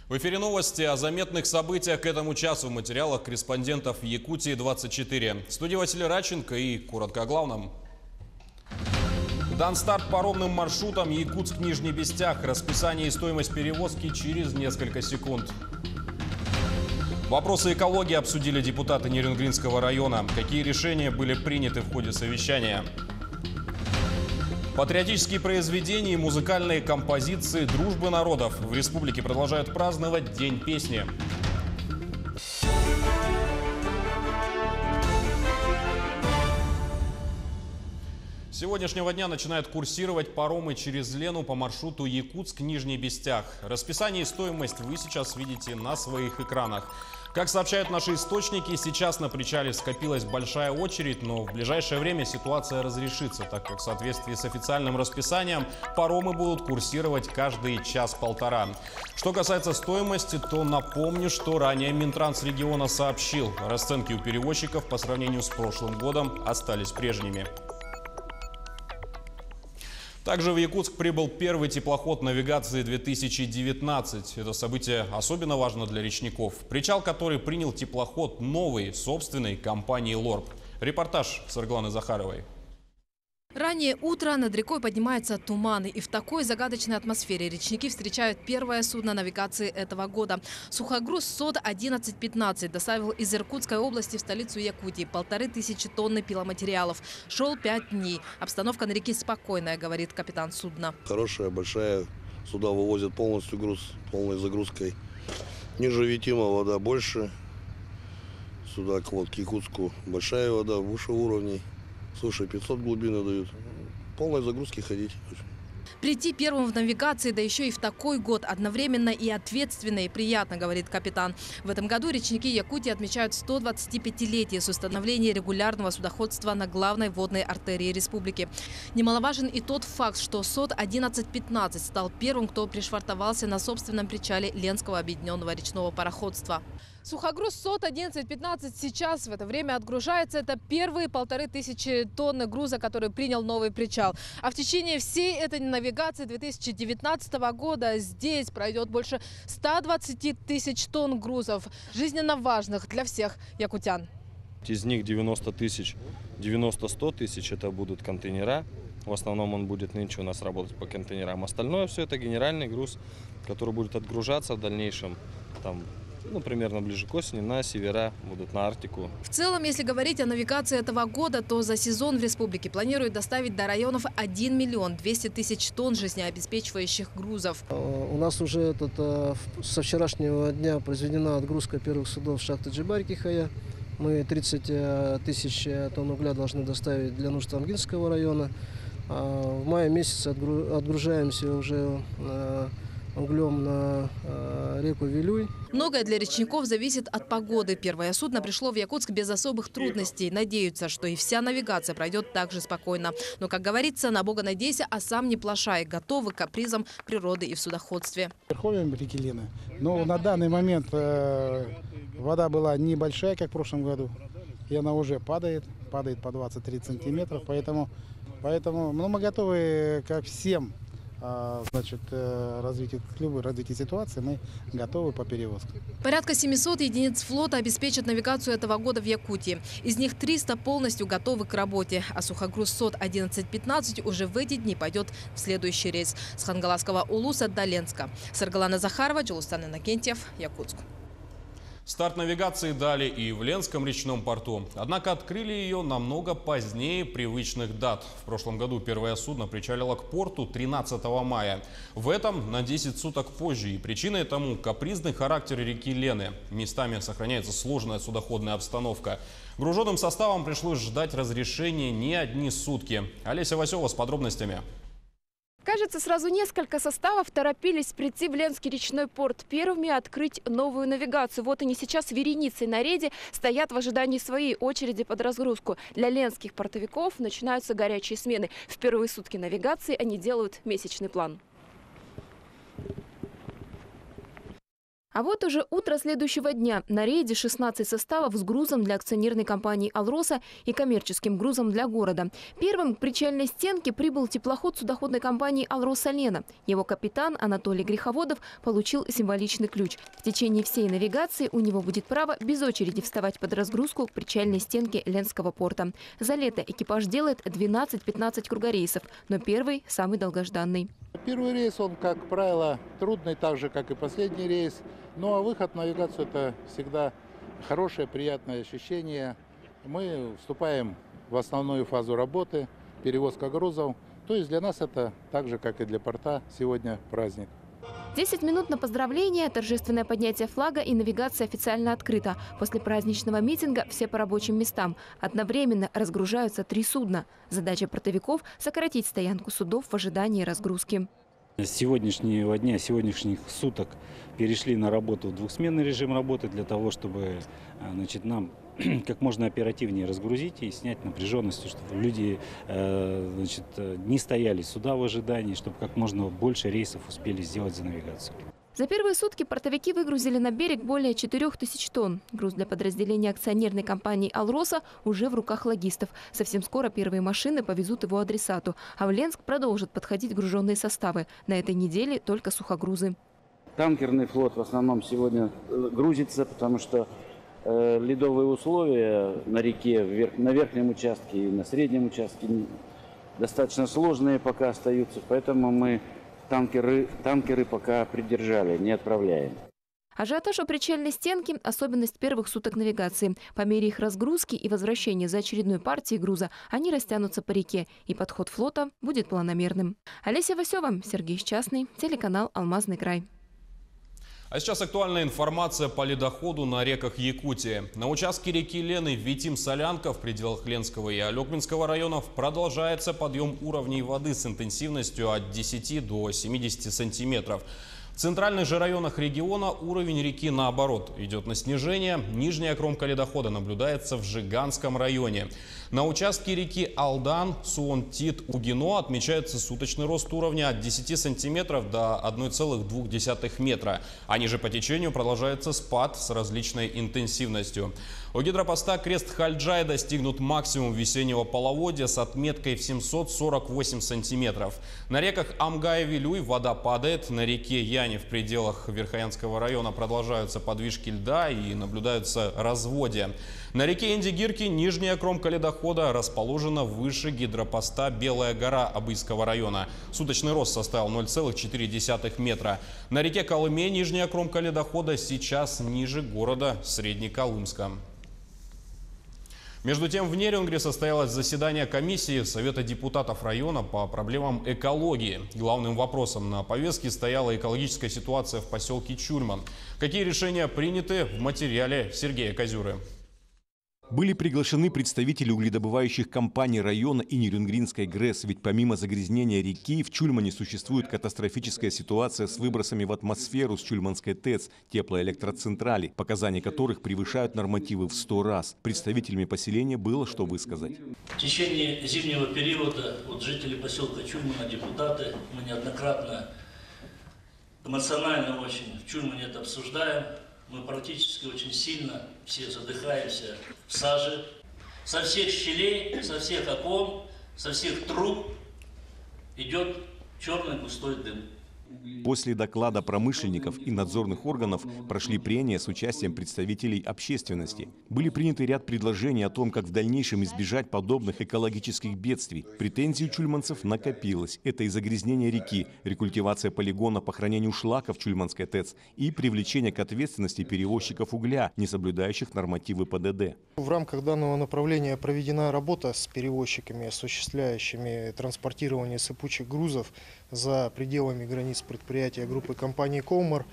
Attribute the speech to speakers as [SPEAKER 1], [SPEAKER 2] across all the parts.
[SPEAKER 1] В эфире новости о заметных событиях к этому часу в материалах корреспондентов Якутии-24. В студии Василий Радченко и коротко о главном. Дан старт паромным маршрутам Якутск-Нижний Бестях. Расписание и стоимость перевозки через несколько секунд. Вопросы экологии обсудили депутаты Нерюнгринского района. Какие решения были приняты в ходе совещания? Патриотические произведения и музыкальные композиции дружбы народов. В республике продолжают праздновать День песни. С сегодняшнего дня начинают курсировать паромы через Лену по маршруту Якутск-Нижний Бестях. Расписание и стоимость вы сейчас видите на своих экранах. Как сообщают наши источники, сейчас на причале скопилась большая очередь, но в ближайшее время ситуация разрешится, так как в соответствии с официальным расписанием паромы будут курсировать каждые час-полтора. Что касается стоимости, то напомню, что ранее Минтранс региона сообщил, расценки у перевозчиков по сравнению с прошлым годом остались прежними. Также в Якутск прибыл первый теплоход навигации 2019. Это событие особенно важно для речников. Причал, который принял теплоход новый, собственной компании «Лорб». Репортаж Саргланы Захаровой.
[SPEAKER 2] Раннее утро, над рекой поднимаются туманы. И в такой загадочной атмосфере речники встречают первое судно навигации этого года. Сухогруз СОД-1115 доставил из Иркутской области в столицу Якутии 1500 тонн пиломатериалов. Шел 5 дней. Обстановка на реке спокойная, говорит капитан судна.
[SPEAKER 3] Хорошая, большая. Сюда вывозят полностью груз, полной загрузкой. Ниже Витима вода больше. Сюда к Якутску большая вода, выше уровней. Слушай, 500 глубины дают. Полной загрузки ходить.
[SPEAKER 2] Прийти первым в навигации, да еще и в такой год, одновременно и ответственно, и приятно, говорит капитан. В этом году речники Якутии отмечают 125-летие с установления регулярного судоходства на главной водной артерии республики. Немаловажен и тот факт, что СОД-1115 стал первым, кто пришвартовался на собственном причале Ленского объединенного речного пароходства. Сухогруз СОД-1115 сейчас в это время отгружается. Это первые 1500 тонн груза, который принял новый причал. А в течение всей этой навигации 2019 года здесь пройдет больше 120 тысяч тонн грузов, жизненно важных для всех якутян.
[SPEAKER 4] Из них 90 тысяч, 90-100 тысяч это будут контейнера. В основном он будет нынче у нас работать по контейнерам. Остальное все это генеральный груз, который будет отгружаться в дальнейшем. Примерно ближе к осени на севера, будут на Арктику.
[SPEAKER 2] В целом, если говорить о навигации этого года, то за сезон в республике планируют доставить до районов 1 миллион 200 тысяч тонн жизнеобеспечивающих грузов.
[SPEAKER 5] У нас уже со вчерашнего дня произведена отгрузка первых судов шахты Джибарь-Кихая. Мы 30 тысяч тонн угля должны доставить для нужд Амгинского района. В мае месяце отгружаемся уже углем на реку Вилюй.
[SPEAKER 2] Многое для речников зависит от погоды. Первое судно пришло в Якутск без особых трудностей. Надеются, что и вся навигация пройдет так же спокойно. Но, как говорится, на Бога надейся, а сам не плашай. Готовы к капризам природы и в судоходстве.
[SPEAKER 6] Верховьем реки Лены. Но на данный момент вода была небольшая, как в прошлом году. И она уже падает по 20-30 сантиметров. Поэтому мы готовы ко всем развитию ситуации, мы готовы по перевозке.
[SPEAKER 2] Порядка 700 единиц флота обеспечат навигацию этого года в Якутии. Из них 300 полностью готовы к работе. А сухогруз СОД-1115 уже в эти дни пойдет в следующий рейс с Хангаласского Улуса до Ленска. Саргалана Захарова, Джулустан Иннокентьев, Якутск.
[SPEAKER 1] Старт навигации дали и в Ленском речном порту. Однако открыли ее намного позднее привычных дат. В прошлом году первое судно причалило к порту 13 мая. В этом на 10 суток позже. И причиной тому капризный характер реки Лены. Местами сохраняется сложная судоходная обстановка. Груженным составом пришлось ждать разрешения не одни сутки. Олеся Васева с подробностями.
[SPEAKER 7] Кажется, сразу несколько составов торопились прийти в Ленский речной порт, первыми открыть новую навигацию. Вот они сейчас вереницей на рейде стоят в ожидании своей очереди под разгрузку. Для ленских портовиков начинаются горячие смены. В первые сутки навигации они делают месячный план. А вот уже утро следующего дня. На рейде 16 составов с грузом для акционерной компании «Алроса» и коммерческим грузом для города. Первым к причальной стенке прибыл теплоход судоходной компании «Алроса Лена». Его капитан Анатолий Греховодов получил символичный ключ. В течение всей навигации у него будет право без очереди вставать под разгрузку к причальной стенке Ленского порта. За лето экипаж делает 12-15 кругорейсов, но первый самый долгожданный.
[SPEAKER 8] Первый рейс, он, как правило, трудный, так же, как и последний рейс. Ну а выход в навигацию – это всегда хорошее, приятное ощущение. Мы вступаем в основную фазу работы, перевозка грузов. То есть для нас это так же, как и для порта, сегодня праздник.
[SPEAKER 7] 10 минут на поздравление, торжественное поднятие флага и навигация официально открыта. После праздничного митинга все по рабочим местам. Одновременно разгружаются 3 судна. Задача портовиков – сократить стоянку судов в ожидании разгрузки.
[SPEAKER 9] С сегодняшнего дня, сегодняшних суток перешли на работу в двухсменный режим работы для того, чтобы нам как можно оперативнее разгрузить и снять напряженность, чтобы люди не стояли сюда в ожидании, чтобы как можно больше рейсов успели сделать за навигацию.
[SPEAKER 7] За первые сутки портовики выгрузили на берег более 4000 тонн. Груз для подразделения акционерной компании «Алроса» уже в руках логистов. Совсем скоро первые машины повезут его адресату. А в Ленск продолжат подходить груженные составы. На этой неделе только сухогрузы.
[SPEAKER 10] Танкерный флот в основном сегодня грузится, потому что ледовые условия на реке, на верхнем участке и на среднем участке достаточно сложные пока остаются. Поэтому мы танкеры пока придержали, не отправляем.
[SPEAKER 7] Ажиотаж у причальной стенки – особенность первых суток навигации. По мере их разгрузки и возвращения за очередной партией груза они растянутся по реке, и подход флота будет планомерным. Олеся Васева, Сергей Счастный, телеканал «Алмазный край».
[SPEAKER 1] А сейчас актуальная информация по ледоходу на реках Якутии. На участке реки Лены Витим-Солянка в пределах Ленского и Алекминского районов продолжается подъем уровней воды с интенсивностью от 10 до 70 сантиметров. В центральных же районах региона уровень реки, наоборот, идет на снижение. Нижняя кромка ледохода наблюдается в Жиганском районе. На участке реки Алдан, Суон-Тит, Угино отмечается суточный рост уровня от 10 сантиметров до 1,2 метра. А ниже по течению продолжается спад с различной интенсивностью. У гидропоста Крест-Хальджай достигнут максимум весеннего половодья с отметкой в 748 сантиметров. На реках Амга и Вилюй вода падает. На реке Яне в пределах Верхоянского района продолжаются подвижки льда и наблюдаются разводья. На реке Индигирки нижняя кромка ледохода расположена выше гидропоста Белая гора Абыйского района. Суточный рост составил 0,4 метра. На реке Колыме нижняя кромка ледохода сейчас ниже города Среднеколымска. Между тем, в Нерюнгри состоялось заседание комиссии Совета депутатов района по проблемам экологии. Главным вопросом на повестке стояла экологическая ситуация в поселке Чульман. Какие решения приняты, в материале Сергея Козюры.
[SPEAKER 11] Были приглашены представители угледобывающих компаний района и Нерюнгринской ГРЭС, ведь помимо загрязнения реки в Чульмане существует катастрофическая ситуация с выбросами в атмосферу с Чульманской ТЭЦ, теплоэлектроцентрали, показания которых превышают нормативы в 100 раз. Представителями поселения было что высказать.
[SPEAKER 12] В течение зимнего периода жители поселка Чульмана, депутаты, мы неоднократно эмоционально очень в Чульмане это обсуждаем. Мы практически очень сильно все задыхаемся в саже. Со всех щелей, со всех окон, со всех труб идет черный густой дым.
[SPEAKER 11] После доклада промышленников и надзорных органов прошли прения с участием представителей общественности. Были приняты ряд предложений о том, как в дальнейшем избежать подобных экологических бедствий. Претензий у чульманцев накопилось. Это и загрязнение реки, рекультивация полигона по хранению шлака в Чульманской ТЭЦ и привлечение к ответственности перевозчиков угля, не соблюдающих нормативы ПДД.
[SPEAKER 13] В рамках данного направления проведена работа с перевозчиками, осуществляющими транспортирование сыпучих грузов за пределами границ предприятия группы компании «Колмар».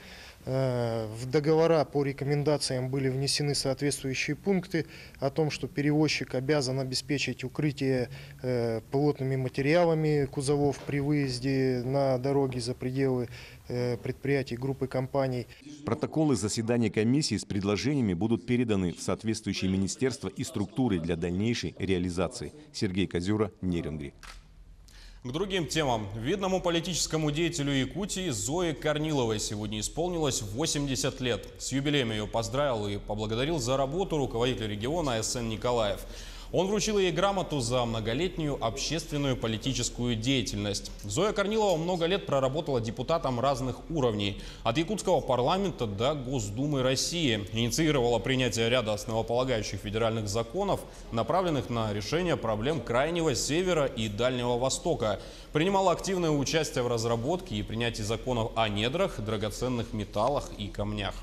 [SPEAKER 13] В договора по рекомендациям были внесены соответствующие пункты о том, что перевозчик обязан обеспечить укрытие плотными материалами кузовов при выезде на дороги за пределы предприятий группы компаний.
[SPEAKER 11] Протоколы заседания комиссии с предложениями будут переданы в соответствующие министерства и структуры для дальнейшей реализации. Сергей Козюра, Нерюнгри.
[SPEAKER 1] К другим темам. Видному политическому деятелю Якутии Зое Корниловой сегодня исполнилось 80 лет. С юбилеем ее поздравил и поблагодарил за работу руководитель региона СН Николаев. Он вручил ей грамоту за многолетнюю общественную политическую деятельность. Зоя Корнилова много лет проработала депутатом разных уровней. От якутского парламента до Госдумы России. Инициировала принятие ряда основополагающих федеральных законов, направленных на решение проблем Крайнего Севера и Дальнего Востока. Принимала активное участие в разработке и принятии законов о недрах, драгоценных металлах и камнях.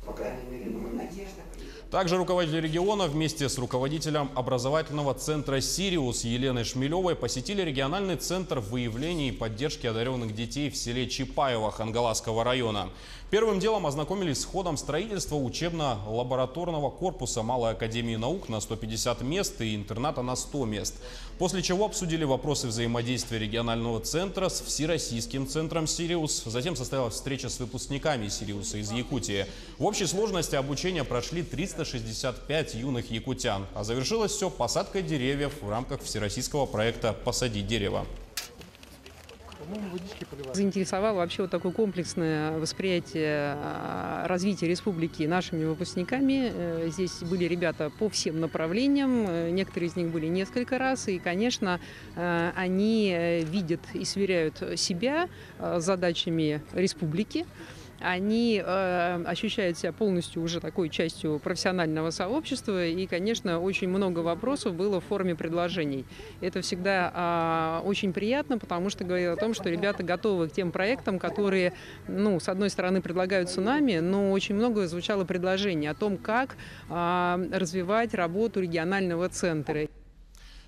[SPEAKER 14] По крайней мере, надежда.
[SPEAKER 1] Также руководитель региона вместе с руководителем образовательного центра «Сириус» Еленой Шмелевой посетили региональный центр выявления и поддержки одаренных детей в селе Чапаево Хангаласского района. Первым делом ознакомились с ходом строительства учебно-лабораторного корпуса Малой академии наук на 150 мест и интерната на 100 мест. После чего обсудили вопросы взаимодействия регионального центра с Всероссийским центром «Сириус». Затем состоялась встреча с выпускниками «Сириуса» из Якутии. В общей сложности обучения прошли 365 юных якутян. А завершилось все посадкой деревьев в рамках всероссийского проекта «Посади дерево».
[SPEAKER 15] Заинтересовало вообще вот такое комплексное восприятие развития республики нашими выпускниками. Здесь были ребята по всем направлениям, некоторые из них были несколько раз, и, конечно, они видят и сверяют себя с задачами республики. Они ощущают себя полностью уже такой частью профессионального сообщества. И, конечно, очень много вопросов было в форме предложений. Это всегда очень приятно, потому что говорит о том, что ребята готовы к тем проектам, которые, с одной стороны, предлагаются нами, но очень много звучало предложений о том, как развивать работу регионального центра.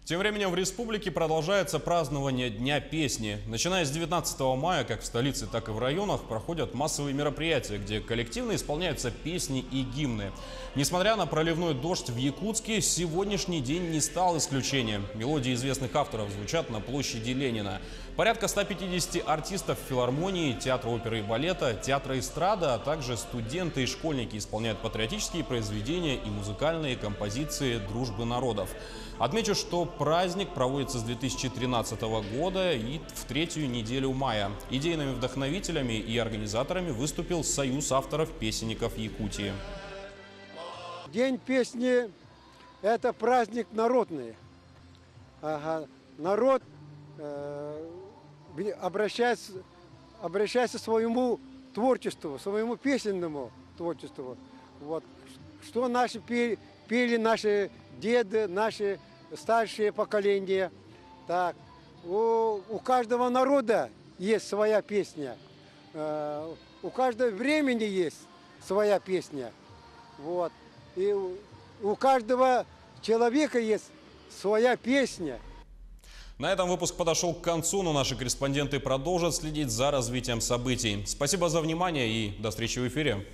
[SPEAKER 1] Тем временем в республике продолжается празднование Дня песни. Начиная с 19 мая, как в столице, так и в районах, проходят массовые мероприятия, где коллективно исполняются песни и гимны. Несмотря на проливной дождь в Якутске, сегодняшний день не стал исключением. Мелодии известных авторов звучат на площади Ленина. Порядка 150 артистов филармонии, театра оперы и балета, театра эстрада, а также студенты и школьники исполняют патриотические произведения и музыкальные композиции дружбы народов. Отмечу, что праздник проводится с 2013 года и в третью неделю мая. Идейными вдохновителями и организаторами выступил Союз авторов-песенников Якутии.
[SPEAKER 16] День песни – это праздник народный. Народ обращается к своему творчеству, своему песенному творчеству. Вот. Что наши пели наши деды, наши старшие поколения. Так. У каждого народа есть своя песня. У каждого времени есть своя песня. Вот. И у каждого человека есть своя песня.
[SPEAKER 1] На этом выпуск подошел к концу, но наши корреспонденты продолжат следить за развитием событий. Спасибо за внимание и до встречи в эфире.